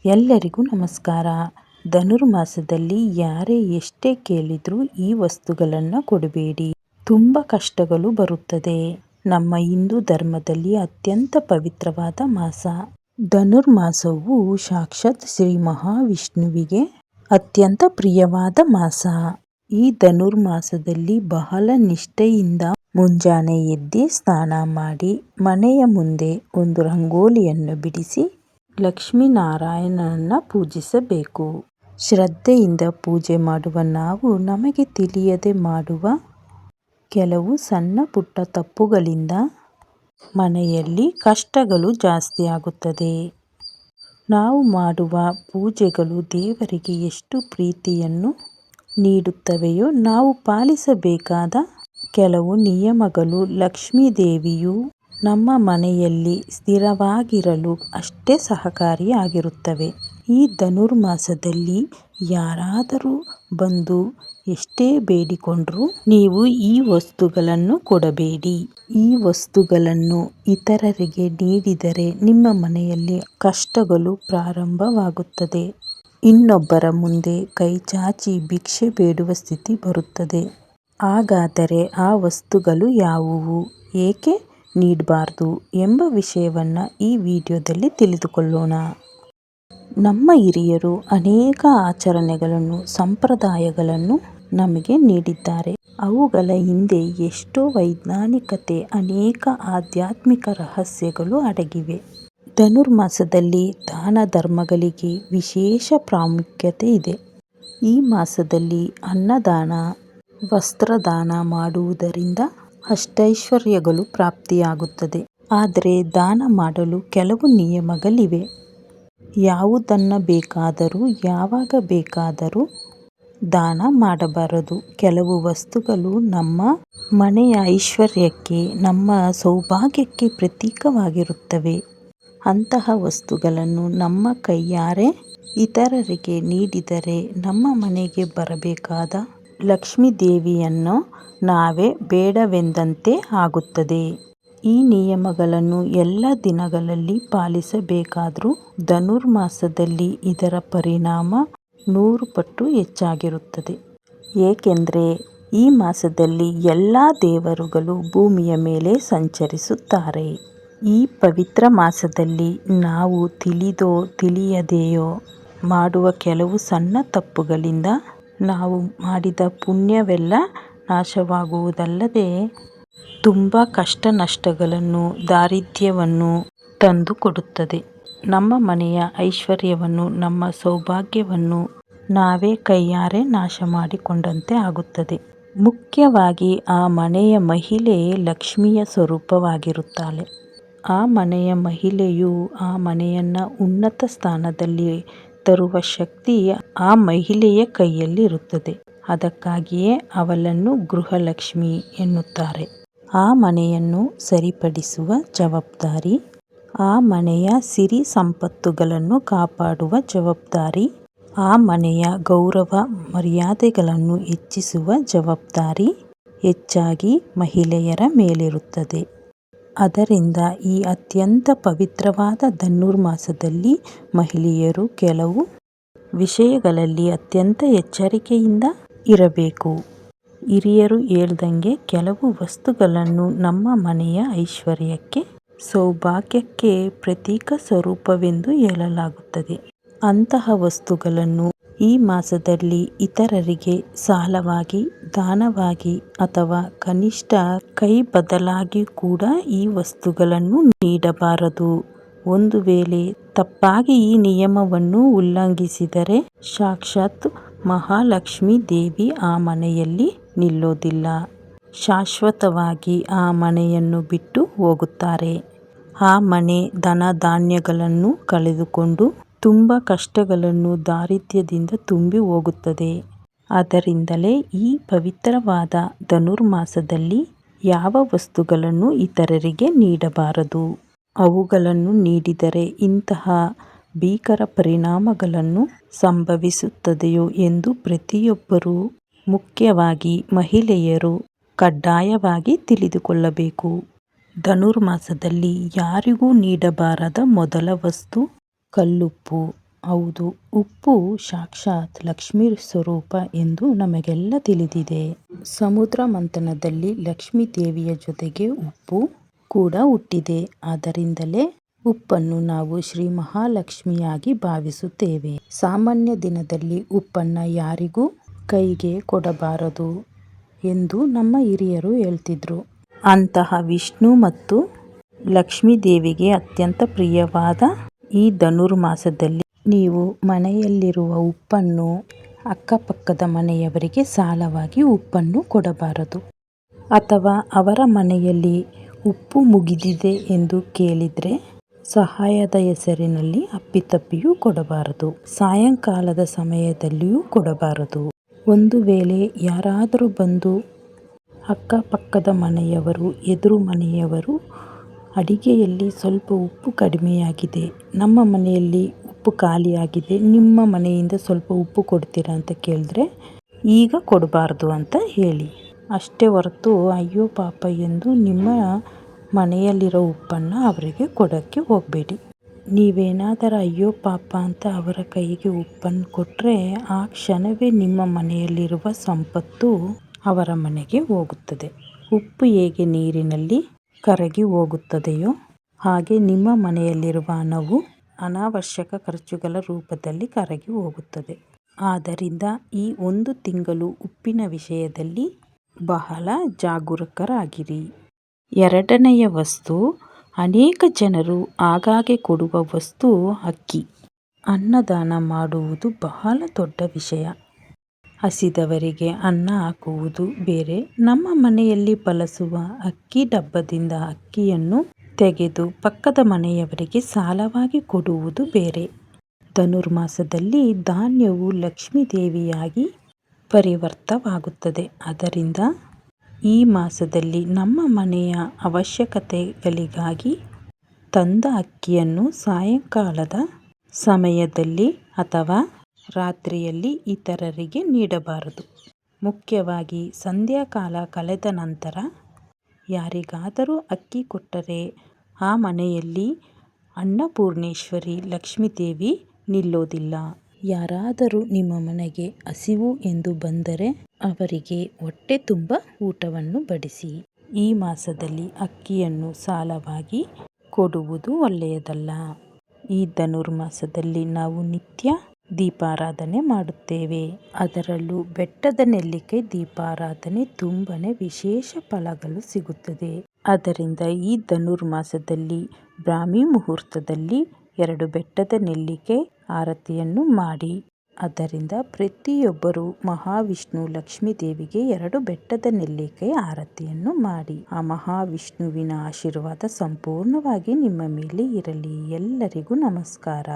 ಎಲ್ಲರಿಗೂ ನಮಸ್ಕಾರ. ಧನುರ್ಮಾಸದಲ್ಲಿ ಯಾರೇ ಎಷ್ಟೇ ಕೇಳಿದ್ರೂ ಈ ವಸ್ತುಗಳನ್ನು ಕೊಡಬೇಡಿ, ತುಂಬ ಕಷ್ಟಗಳು ಬರುತ್ತದೆ. ನಮ್ಮ ಹಿಂದೂ ಧರ್ಮದಲ್ಲಿ ಅತ್ಯಂತ ಪವಿತ್ರವಾದ ಮಾಸ ಧನುರ್ಮಾಸವು ಸಾಕ್ಷಾತ್ ಶ್ರೀ ಮಹಾವಿಷ್ಣುವಿಗೆ ಅತ್ಯಂತ ಪ್ರಿಯವಾದ ಮಾಸ. ಈ ಧನುರ್ಮಾಸದಲ್ಲಿ ಬಹಳ ನಿಷ್ಠೆಯಿಂದ ಮುಂಜಾನೆ ಎದ್ದು ಸ್ನಾನ ಮಾಡಿ ಮನೆಯ ಮುಂದೆ ಒಂದು ರಂಗೋಲಿಯನ್ನು ಬಿಡಿಸಿ ಲಕ್ಷ್ಮೀನಾರಾಯಣನನ್ನು ಪೂಜಿಸಬೇಕು. ಶ್ರದ್ಧೆಯಿಂದ ಪೂಜೆ ಮಾಡುವ ನಾವು ನಮಗೆ ತಿಳಿಯದೆ ಮಾಡುವ ಕೆಲವು ಸಣ್ಣ ಪುಟ್ಟ ತಪ್ಪುಗಳಿಂದ ಮನೆಯಲ್ಲಿ ಕಷ್ಟಗಳು ಜಾಸ್ತಿ ಆಗುತ್ತದೆ. ನಾವು ಮಾಡುವ ಪೂಜೆಗಳು ದೇವರಿಗೆ ಎಷ್ಟು ಪ್ರೀತಿಯನ್ನು ನೀಡುತ್ತವೆಯೋ ನಾವು ಪಾಲಿಸಬೇಕಾದ ಕೆಲವು ನಿಯಮಗಳು ಲಕ್ಷ್ಮೀ ದೇವಿಯು ನಮ್ಮ ಮನೆಯಲ್ಲಿ ಸ್ಥಿರವಾಗಿರಲು ಅಷ್ಟೇ ಸಹಕಾರಿಯಾಗಿರುತ್ತವೆ. ಈ ಧನುರ್ಮಾಸದಲ್ಲಿ ಯಾರಾದರೂ ಬಂದು ಎಷ್ಟೇ ಬೇಡಿಕೊಂಡ್ರೂ ನೀವು ಈ ವಸ್ತುಗಳನ್ನು ಕೊಡಬೇಡಿ. ಈ ವಸ್ತುಗಳನ್ನು ಇತರರಿಗೆ ನೀಡಿದರೆ ನಿಮ್ಮ ಮನೆಯಲ್ಲಿ ಕಷ್ಟಗಳು ಪ್ರಾರಂಭವಾಗುತ್ತದೆ. ಇನ್ನೊಬ್ಬರ ಮುಂದೆ ಕೈ ಚಾಚಿ ಭಿಕ್ಷೆ ಬೇಡುವ ಸ್ಥಿತಿ ಬರುತ್ತದೆ. ಹಾಗಾದರೆ ಆ ವಸ್ತುಗಳು ಯಾವುವು, ಏಕೆ ನೀಡಬಾರದು ಎಂಬ ವಿಷಯವನ್ನು ಈ ವಿಡಿಯೋದಲ್ಲಿ ತಿಳಿದುಕೊಳ್ಳೋಣ. ನಮ್ಮ ಹಿರಿಯರು ಅನೇಕ ಆಚರಣೆಗಳನ್ನು, ಸಂಪ್ರದಾಯಗಳನ್ನು ನಮಗೆ ನೀಡಿದ್ದಾರೆ. ಅವುಗಳ ಹಿಂದೆ ಎಷ್ಟೋ ವೈಜ್ಞಾನಿಕತೆ, ಅನೇಕ ಆಧ್ಯಾತ್ಮಿಕ ರಹಸ್ಯಗಳು ಅಡಗಿವೆ. ಧನುರ್ಮಾಸದಲ್ಲಿ ದಾನ ಧರ್ಮಗಳಿಗೆ ವಿಶೇಷ ಪ್ರಾಮುಖ್ಯತೆ ಇದೆ. ಈ ಮಾಸದಲ್ಲಿ ಅನ್ನದಾನ, ವಸ್ತ್ರದಾನ ಮಾಡುವುದರಿಂದ ಅಷ್ಟೈಶ್ವರ್ಯಗಳು ಪ್ರಾಪ್ತಿಯಾಗುತ್ತದೆ. ಆದರೆ ದಾನ ಮಾಡಲು ಕೆಲವು ನಿಯಮಗಳಿವೆ. ಯಾವುದನ್ನು ಬೇಕಾದರೂ ಯಾವಾಗ ಬೇಕಾದರೂ ದಾನ ಮಾಡಬಾರದು. ಕೆಲವು ವಸ್ತುಗಳು ನಮ್ಮ ಮನೆಯ ಐಶ್ವರ್ಯಕ್ಕೆ, ನಮ್ಮ ಸೌಭಾಗ್ಯಕ್ಕೆ ಪ್ರತೀಕವಾಗಿರುತ್ತವೆ. ಅಂತಹ ವಸ್ತುಗಳನ್ನು ನಮ್ಮ ಕೈಯಾರೆ ಇತರರಿಗೆ ನೀಡಿದರೆ ನಮ್ಮ ಮನೆಗೆ ಬರಬೇಕಾದ ಲಕ್ಷ್ಮೀ ದೇವಿಯನ್ನು ನಾವೇ ಬೇಡವೆಂದಂತೆ ಆಗುತ್ತದೆ. ಈ ನಿಯಮಗಳನ್ನು ಎಲ್ಲ ದಿನಗಳಲ್ಲಿ ಪಾಲಿಸಬೇಕಾದರೂ ಧನುರ್ಮಾಸದಲ್ಲಿ ಇದರ ಪರಿಣಾಮ 100 ಪಟ್ಟು ಹೆಚ್ಚಾಗಿರುತ್ತದೆ. ಏಕೆಂದರೆ ಈ ಮಾಸದಲ್ಲಿ ಎಲ್ಲ ದೇವರುಗಳು ಭೂಮಿಯ ಮೇಲೆ ಸಂಚರಿಸುತ್ತಾರೆ. ಈ ಪವಿತ್ರ ಮಾಸದಲ್ಲಿ ನಾವು ತಿಳಿದೋ ತಿಳಿಯದೆಯೋ ಮಾಡುವ ಕೆಲವು ಸಣ್ಣ ತಪ್ಪುಗಳಿಂದ ನಾವು ಮಾಡಿದ ಪುಣ್ಯವೆಲ್ಲ ನಾಶವಾಗುವುದಲ್ಲದೆ ತುಂಬ ಕಷ್ಟ ನಷ್ಟಗಳನ್ನು, ದಾರಿದ್ರ್ಯವನ್ನು ತಂದು ಕೊಡುತ್ತದೆ. ನಮ್ಮ ಮನೆಯ ಐಶ್ವರ್ಯವನ್ನು, ನಮ್ಮ ಸೌಭಾಗ್ಯವನ್ನು ನಾವೇ ಕೈಯಾರೆ ನಾಶ ಮಾಡಿಕೊಂಡಂತೆ ಆಗುತ್ತದೆ. ಮುಖ್ಯವಾಗಿ ಆ ಮನೆಯ ಮಹಿಳೆ ಲಕ್ಷ್ಮಿಯ ಸ್ವರೂಪವಾಗಿರುತ್ತಾಳೆ. ಆ ಮನೆಯ ಮಹಿಳೆಯು ಆ ಮನೆಯನ್ನು ಉನ್ನತ ಸ್ಥಾನದಲ್ಲಿ ತರುವ ಶಕ್ತಿ ಆ ಮಹಿಳೆಯ ಕೈಯಲ್ಲಿ ಇರುತ್ತದೆ. ಅದಕ್ಕಾಗಿಯೇ ಅವಳನ್ನು ಗೃಹಲಕ್ಷ್ಮಿ ಎನ್ನುತ್ತಾರೆ. ಆ ಮನೆಯನ್ನು ಸರಿಪಡಿಸುವ ಜವಾಬ್ದಾರಿ, ಆ ಮನೆಯ ಸಿರಿ ಸಂಪತ್ತುಗಳನ್ನು ಕಾಪಾಡುವ ಜವಾಬ್ದಾರಿ, ಆ ಮನೆಯ ಗೌರವ ಮರ್ಯಾದೆಗಳನ್ನು ಹೆಚ್ಚಿಸುವ ಜವಾಬ್ದಾರಿ ಹೆಚ್ಚಾಗಿ ಮಹಿಳೆಯರ ಮೇಲಿರುತ್ತದೆ. ಆದ್ದರಿಂದ ಈ ಅತ್ಯಂತ ಪವಿತ್ರವಾದ ಧನುರ್ಮಾಸದಲ್ಲಿ ಮಹಿಳೆಯರು ಕೆಲವು ವಿಷಯಗಳಲ್ಲಿ ಅತ್ಯಂತ ಎಚ್ಚರಿಕೆಯಿಂದ ಇರಬೇಕು. ಹಿರಿಯರು ಹೇಳ್ದಂಗೆ ಕೆಲವು ವಸ್ತುಗಳನ್ನು ನಮ್ಮ ಮನೆಯ ಐಶ್ವರ್ಯಕ್ಕೆ, ಸೌಭಾಗ್ಯಕ್ಕೆ ಪ್ರತೀಕ ಸ್ವರೂಪವೆಂದು ಹೇಳಲಾಗುತ್ತದೆ. ಅಂತಹ ವಸ್ತುಗಳನ್ನು ಈ ಮಾಸದಲ್ಲಿ ಇತರರಿಗೆ ಸಾಲವಾಗಿ, ದಾನವಾಗಿ ಅಥವಾ ಕನಿಷ್ಠ ಕೈ ಬದಲಾಗಿ ಕೂಡ ಈ ವಸ್ತುಗಳನ್ನು ನೀಡಬಾರದು. ಒಂದು ವೇಳೆ ತಪ್ಪಾಗಿ ಈ ನಿಯಮವನ್ನು ಉಲ್ಲಂಘಿಸಿದರೆ ಸಾಕ್ಷಾತ್ ಮಹಾಲಕ್ಷ್ಮೀ ದೇವಿ ಆ ಮನೆಯಲ್ಲಿ ನಿಲ್ಲೋದಿಲ್ಲ. ಶಾಶ್ವತವಾಗಿ ಆ ಮನೆಯನ್ನು ಬಿಟ್ಟು ಹೋಗುತ್ತಾರೆ. ಆ ಮನೆ ಧನ ಧಾನ್ಯಗಳನ್ನು ಕಳೆದುಕೊಂಡು ತುಂಬ ಕಷ್ಟಗಳನ್ನು, ದಾರಿದ್ರ್ಯದಿಂದ ತುಂಬಿ ಹೋಗುತ್ತದೆ. ಆದ್ದರಿಂದಲೇ ಈ ಪವಿತ್ರವಾದ ಧನುರ್ಮಾಸದಲ್ಲಿ ಯಾವ ವಸ್ತುಗಳನ್ನು ಇತರರಿಗೆ ನೀಡಬಾರದು. ಅವುಗಳನ್ನು ನೀಡಿದರೆ ಇಂತಹ ಭೀಕರ ಪರಿಣಾಮಗಳನ್ನು ಸಂಭವಿಸುತ್ತದೆಯೋ ಎಂದು ಪ್ರತಿಯೊಬ್ಬರೂ, ಮುಖ್ಯವಾಗಿ ಮಹಿಳೆಯರು ಕಡ್ಡಾಯವಾಗಿ ತಿಳಿದುಕೊಳ್ಳಬೇಕು. ಧನುರ್ಮಾಸದಲ್ಲಿ ಯಾರಿಗೂ ನೀಡಬಾರದ ಮೊದಲ ವಸ್ತು ಕಲ್ಲುಪ್ಪು. ಹೌದು, ಉಪ್ಪು ಸಾಕ್ಷಾತ್ ಲಕ್ಷ್ಮೀ ಸ್ವರೂಪ ಎಂದು ನಮಗೆಲ್ಲ ತಿಳಿದಿದೆ. ಸಮುದ್ರ ಮಂಥನದಲ್ಲಿ ಲಕ್ಷ್ಮೀ ದೇವಿಯ ಜೊತೆಗೆ ಉಪ್ಪು ಕೂಡ ಹುಟ್ಟಿದೆ. ಆದ್ದರಿಂದಲೇ ಉಪ್ಪನ್ನು ನಾವು ಶ್ರೀ ಮಹಾಲಕ್ಷ್ಮಿಯಾಗಿ ಭಾವಿಸುತ್ತೇವೆ. ಸಾಮಾನ್ಯ ದಿನದಲ್ಲಿ ಉಪ್ಪನ್ನು ಯಾರಿಗೂ ಕೈಗೆ ಕೊಡಬಾರದು ಎಂದು ನಮ್ಮ ಹಿರಿಯರು ಹೇಳ್ತಿದ್ರು. ಅಂತಹ ವಿಷ್ಣು ಮತ್ತು ಲಕ್ಷ್ಮೀ ದೇವಿಗೆ ಅತ್ಯಂತ ಪ್ರಿಯವಾದ ಈ ಧನುರ್ಮಾಸದಲ್ಲಿ ನೀವು ಮನೆಯಲ್ಲಿರುವ ಉಪ್ಪನ್ನು ಅಕ್ಕಪಕ್ಕದ ಮನೆಯವರಿಗೆ ಸಾಲವಾಗಿ ಉಪ್ಪನ್ನು ಕೊಡಬಾರದು. ಅಥವಾ ಅವರ ಮನೆಯಲ್ಲಿ ಉಪ್ಪು ಮುಗಿದಿದೆ ಎಂದು ಕೇಳಿದರೆ ಸಹಾಯದ ಹೆಸರಿನಲ್ಲಿ ಅಪ್ಪಿತಪ್ಪಿಯೂ ಕೊಡಬಾರದು. ಸಾಯಂಕಾಲದ ಸಮಯದಲ್ಲಿಯೂ ಕೊಡಬಾರದು. ಒಂದು ವೇಳೆ ಯಾರಾದರೂ ಬಂದು ಅಕ್ಕಪಕ್ಕದ ಮನೆಯವರು, ಎದುರು ಮನೆಯವರು ಅಡಿಗೆಯಲ್ಲಿ ಸ್ವಲ್ಪ ಉಪ್ಪು ಕಡಿಮೆಯಾಗಿದೆ, ನಮ್ಮ ಮನೆಯಲ್ಲಿ ಉಪ್ಪು ಖಾಲಿಯಾಗಿದೆ, ನಿಮ್ಮ ಮನೆಯಿಂದ ಸ್ವಲ್ಪ ಉಪ್ಪು ಕೊಡ್ತೀರಾ ಅಂತ ಕೇಳಿದ್ರೆ ಈಗ ಕೊಡಬಾರ್ದು ಅಂತ ಹೇಳಿ. ಅಷ್ಟೇ ಹೊರತು ಅಯ್ಯೋ ಪಾಪ ಎಂದು ನಿಮ್ಮ ಮನೆಯಲ್ಲಿರೋ ಉಪ್ಪನ್ನು ಅವರಿಗೆ ಕೊಡೋಕ್ಕೆ ಹೋಗಬೇಡಿ. ನೀವೇನಾದರೂ ಅಯ್ಯೋ ಪಾಪ ಅಂತ ಅವರ ಕೈಗೆ ಉಪ್ಪನ್ನು ಕೊಟ್ಟರೆ ಆ ಕ್ಷಣವೇ ನಿಮ್ಮ ಮನೆಯಲ್ಲಿರುವ ಸಂಪತ್ತು ಅವರ ಮನೆಗೆ ಹೋಗುತ್ತದೆ. ಉಪ್ಪು ಹೇಗೆ ನೀರಿನಲ್ಲಿ ಕರಗಿ ಹೋಗುತ್ತದೆಯೋ ಹಾಗೆ ನಿಮ್ಮ ಮನೆಯಲ್ಲಿರುವ ಹಣವು ಅನಾವಶ್ಯಕ ಖರ್ಚುಗಳ ರೂಪದಲ್ಲಿ ಕರಗಿ ಹೋಗುತ್ತದೆ. ಆದ್ದರಿಂದ ಈ ಒಂದು ತಿಂಗಳು ಉಪ್ಪಿನ ವಿಷಯದಲ್ಲಿ ಬಹಳ ಜಾಗರೂಕರಾಗಿರಿ. ಎರಡನೆಯ ವಸ್ತು, ಅನೇಕ ಜನರು ಆಗಾಗ್ಗೆ ಕೊಡುವ ವಸ್ತು ಅಕ್ಕಿ. ಅನ್ನದಾನ ಮಾಡುವುದು ಬಹಳ ದೊಡ್ಡ ವಿಷಯ. ಹಸಿದವರಿಗೆ ಅನ್ನ ಹಾಕುವುದು ಬೇರೆ, ನಮ್ಮ ಮನೆಯಲ್ಲಿ ಬಳಸುವ ಅಕ್ಕಿ ಡಬ್ಬದಿಂದ ಅಕ್ಕಿಯನ್ನು ತೆಗೆದು ಪಕ್ಕದ ಮನೆಯವರಿಗೆ ಸಾಲವಾಗಿ ಕೊಡುವುದು ಬೇರೆ. ಧನುರ್ಮಾಸದಲ್ಲಿ ಧಾನ್ಯವು ಲಕ್ಷ್ಮೀ ದೇವಿಯಾಗಿ ಪರಿವರ್ತವಾಗುತ್ತದೆ. ಆದ್ದರಿಂದ ಈ ಮಾಸದಲ್ಲಿ ನಮ್ಮ ಮನೆಯ ಅವಶ್ಯಕತೆಗಳಿಗಾಗಿ ತಂದ ಅಕ್ಕಿಯನ್ನು ಸಾಯಂಕಾಲದ ಸಮಯದಲ್ಲಿ ಅಥವಾ ರಾತ್ರಿಯಲ್ಲಿ ಇತರರಿಗೆ ನೀಡಬಾರದು. ಮುಖ್ಯವಾಗಿ ಸಂಧ್ಯಾಕಾಲ ಕಳೆದ ನಂತರ ಯಾರಿಗಾದರೂ ಅಕ್ಕಿ ಕೊಟ್ಟರೆ ಆ ಮನೆಯಲ್ಲಿ ಅನ್ನಪೂರ್ಣೇಶ್ವರಿ ಲಕ್ಷ್ಮೀ ದೇವಿ ನಿಲ್ಲೋದಿಲ್ಲ. ಯಾರಾದರೂ ನಿಮ್ಮ ಮನೆಗೆ ಹಸಿವು ಎಂದು ಬಂದರೆ ಅವರಿಗೆ ಹೊಟ್ಟೆ ತುಂಬ ಊಟವನ್ನು ಬಡಿಸಿ. ಈ ಮಾಸದಲ್ಲಿ ಅಕ್ಕಿಯನ್ನು ಸಾಲವಾಗಿ ಕೊಡುವುದು ಒಳ್ಳೆಯದಲ್ಲ. ಈ ಧನುರ್ಮಾಸದಲ್ಲಿ ನಾವು ನಿತ್ಯ ದೀಪಾರಾಧನೆ ಮಾಡುತ್ತೇವೆ. ಅದರಲ್ಲೂ ಬೆಟ್ಟದ ನೆಲ್ಲಿಕಾಯಿ ದೀಪಾರಾಧನೆ ತುಂಬನೇ ವಿಶೇಷ ಫಲಗಳು ಸಿಗುತ್ತದೆ. ಆದ್ದರಿಂದ ಈ ಧನುರ್ಮಾಸದಲ್ಲಿ ಬ್ರಾಹ್ಮಿ ಮುಹೂರ್ತದಲ್ಲಿ 2 ಬೆಟ್ಟದ ನೆಲ್ಲಿಕಾಯಿ ಆರತಿಯನ್ನು ಮಾಡಿ. ಆದ್ದರಿಂದ ಪ್ರತಿಯೊಬ್ಬರು ಮಹಾವಿಷ್ಣು ಲಕ್ಷ್ಮೀ ದೇವಿಗೆ 2 ಬೆಟ್ಟದ ನೆಲ್ಲಿಕಾಯಿ ಆರತಿಯನ್ನು ಮಾಡಿ. ಆ ಮಹಾವಿಷ್ಣುವಿನ ಆಶೀರ್ವಾದ ಸಂಪೂರ್ಣವಾಗಿ ನಿಮ್ಮ ಮೇಲೆ ಇರಲಿ. ಎಲ್ಲರಿಗೂ ನಮಸ್ಕಾರ.